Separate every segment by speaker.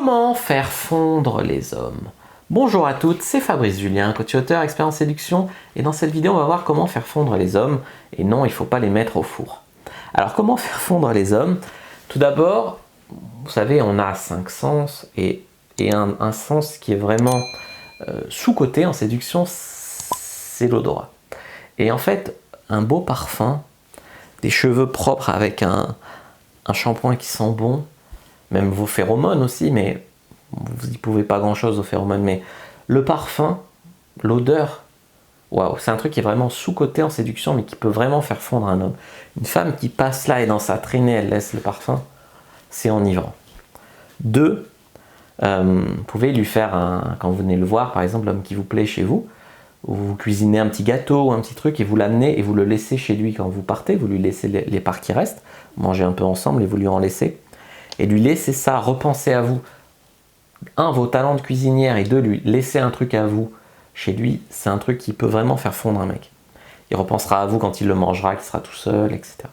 Speaker 1: Comment faire fondre les hommes? Bonjour à toutes, c'est Fabrice Julien, coach auteur, expert en séduction, et dans cette vidéo on va voir comment faire fondre les hommes, et non, il ne faut pas les mettre au four. Alors comment faire fondre les hommes? Tout d'abord, vous savez, on a 5 sens, et un sens qui est vraiment sous-coté en séduction, c'est l'odorat. Et en fait, un beau parfum, des cheveux propres avec un shampoing qui sent bon, même vos phéromones aussi, mais vous n'y pouvez pas grand chose aux phéromones, mais le parfum, l'odeur, waouh, c'est un truc qui est vraiment sous-coté en séduction, mais qui peut vraiment faire fondre un homme. Une femme qui passe là et dans sa traînée, elle laisse le parfum, c'est enivrant. 2, vous pouvez lui faire, quand vous venez le voir, par exemple, l'homme qui vous plaît chez vous, vous cuisinez un petit gâteau ou un petit truc et vous l'amenez et vous le laissez chez lui quand vous partez, vous lui laissez les parts qui restent, mangez un peu ensemble et vous lui en laissez. Et lui laissez ça, repensez à vous. 1, vos talents de cuisinière, et 2, lui laisser un truc à vous chez lui, c'est un truc qui peut vraiment faire fondre un mec. Il repensera à vous quand il le mangera, qu'il sera tout seul, etc.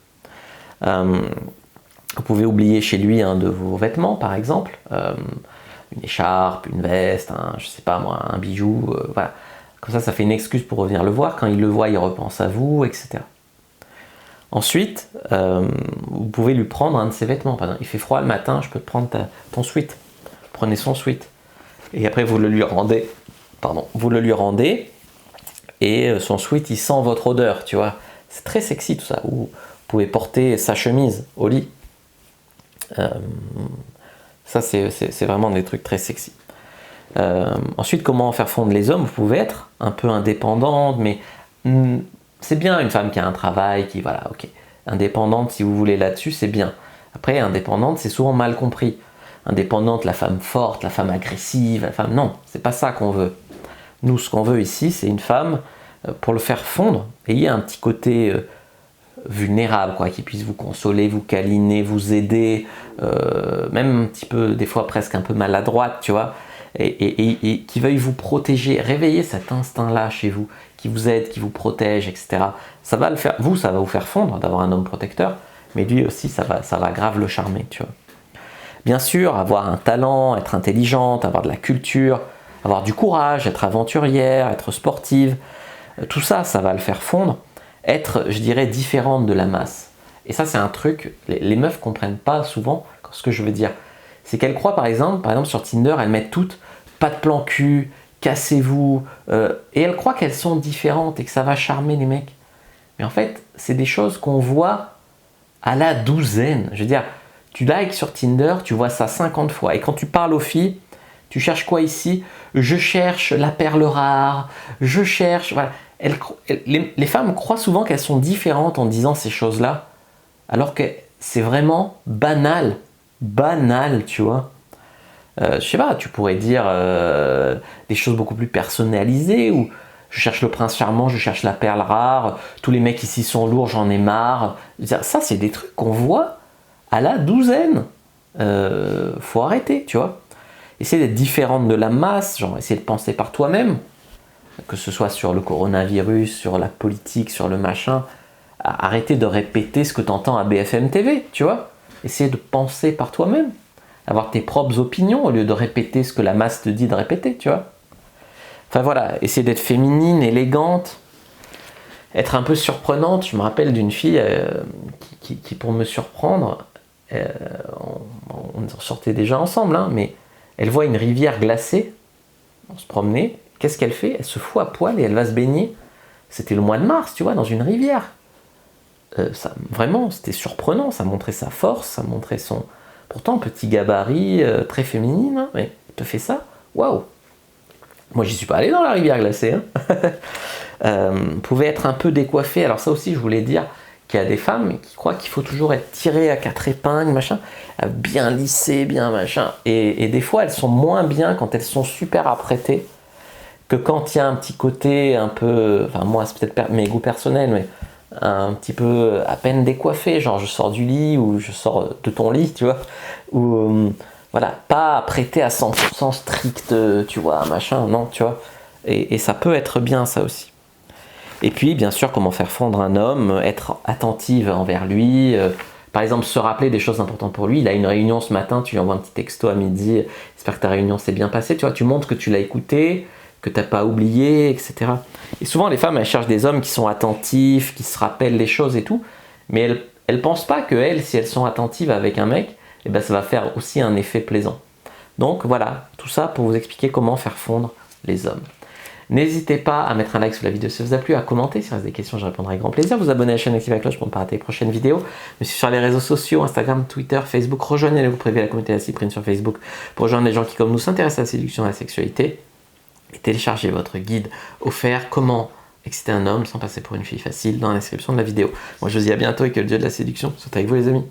Speaker 1: Vous pouvez oublier chez lui un de vos vêtements, par exemple, une écharpe, une veste, je sais pas moi, un bijou, voilà. Comme ça fait une excuse pour revenir le voir. Quand il le voit, il repense à vous, etc. Ensuite, vous pouvez lui prendre un de ses vêtements. Par exemple, il fait froid le matin, je peux te prendre ton sweat. Prenez son sweat. Et après, vous le lui rendez. Vous le lui rendez. Et son sweat, il sent votre odeur, tu vois. C'est très sexy tout ça. Vous pouvez porter sa chemise au lit. Ça, c'est vraiment des trucs très sexy. Ensuite, comment faire fondre les hommes? Vous pouvez être un peu indépendante, mais c'est bien une femme qui a un travail, qui, voilà, ok. Indépendante, si vous voulez là-dessus, c'est bien. Après, indépendante, c'est souvent mal compris. Indépendante, la femme forte, la femme agressive, la femme... Non, c'est pas ça qu'on veut. Nous, ce qu'on veut ici, c'est une femme, pour le faire fondre, ayez un petit côté vulnérable, quoi, qui puisse vous consoler, vous câliner, vous aider, même un petit peu, des fois presque un peu maladroite, tu vois, et qui veuille vous protéger, réveiller cet instinct-là chez vous, qui vous aide, qui vous protège, etc. Ça va le faire, vous, ça va vous faire fondre d'avoir un homme protecteur, mais lui aussi, ça va grave le charmer, tu vois. Bien sûr, avoir un talent, être intelligente, avoir de la culture, avoir du courage, être aventurière, être sportive, tout ça, ça va le faire fondre. Être, je dirais, différente de la masse. Et ça, c'est un truc, les meufs comprennent pas souvent ce que je veux dire. C'est qu'elles croient, par exemple sur Tinder, elles mettent toutes pas de plan cul, cassez-vous, et elles croient qu'elles sont différentes et que ça va charmer les mecs. Mais en fait, c'est des choses qu'on voit à la douzaine. Je veux dire, tu likes sur Tinder, tu vois ça 50 fois. Et quand tu parles aux filles, tu cherches quoi ici? Je cherche la perle rare, je cherche... Voilà. Les femmes croient souvent qu'elles sont différentes en disant ces choses-là, alors que c'est vraiment banal, tu vois. Je sais pas, tu pourrais dire des choses beaucoup plus personnalisées, ou je cherche le prince charmant, je cherche la perle rare, tous les mecs ici sont lourds, j'en ai marre. Ça, c'est des trucs qu'on voit à la douzaine. Faut arrêter, tu vois. Essayer d'être différente de la masse, genre essayer de penser par toi-même, que ce soit sur le coronavirus, sur la politique, sur le machin. Arrêter de répéter ce que tu entends à BFM TV, tu vois. Essayer de penser par toi-même, avoir tes propres opinions au lieu de répéter ce que la masse te dit de répéter, tu vois. Enfin voilà, essayer d'être féminine, élégante, être un peu surprenante. Je me rappelle d'une fille qui pour me surprendre, on sortait déjà ensemble, hein, mais elle voit une rivière glacée, on se promenait, qu'est-ce qu'elle fait? Elle se fout à poil et elle va se baigner. C'était le mois de mars, tu vois, dans une rivière. Vraiment, c'était surprenant, ça montrait sa force, ça montrait son... Pourtant, petit gabarit, très féminine, hein, mais elle te fait ça, waouh! Moi, j'y suis pas allé dans la rivière glacée. Hein. Pouvait être un peu décoiffée. Alors ça aussi, je voulais dire qu'il y a des femmes qui croient qu'il faut toujours être tiré à 4 épingles, machin, bien lissé, bien machin. Et des fois, elles sont moins bien quand elles sont super apprêtées que quand il y a un petit côté un peu... Enfin, moi, c'est peut-être mes goûts personnels, mais un petit peu à peine décoiffé, genre je sors du lit ou je sors de ton lit, tu vois, ou voilà, pas apprêté à 100% strict, tu vois, machin, non, tu vois, et ça peut être bien, ça aussi. Et puis, bien sûr, comment faire fondre un homme, être attentive envers lui, par exemple, se rappeler des choses importantes pour lui. Il a une réunion ce matin, tu lui envoies un petit texto à midi, j'espère que ta réunion s'est bien passée, tu vois, tu montres que tu l'as écouté, que tu n'as pas oublié, etc. Et souvent, les femmes, elles cherchent des hommes qui sont attentifs, qui se rappellent les choses et tout, mais elles pensent pas que elles, si elles sont attentives avec un mec, eh ben, ça va faire aussi un effet plaisant. Donc voilà, tout ça pour vous expliquer comment faire fondre les hommes. N'hésitez pas à mettre un like sous la vidéo si ça vous a plu, à commenter, si vous avez des questions, je répondrai avec grand plaisir. Vous abonner à la chaîne, activez la cloche pour ne pas rater les prochaines vidéos. Me suivre sur les réseaux sociaux, Instagram, Twitter, Facebook. Rejoignez le groupe privé la communauté de la Cyprine sur Facebook pour rejoindre les gens qui, comme nous, s'intéressent à la séduction et à la sexualité. Et téléchargez votre guide offert Comment exciter un homme sans passer pour une fille facile dans la description de la vidéo. Moi je vous dis à bientôt et que le dieu de la séduction soit avec vous les amis.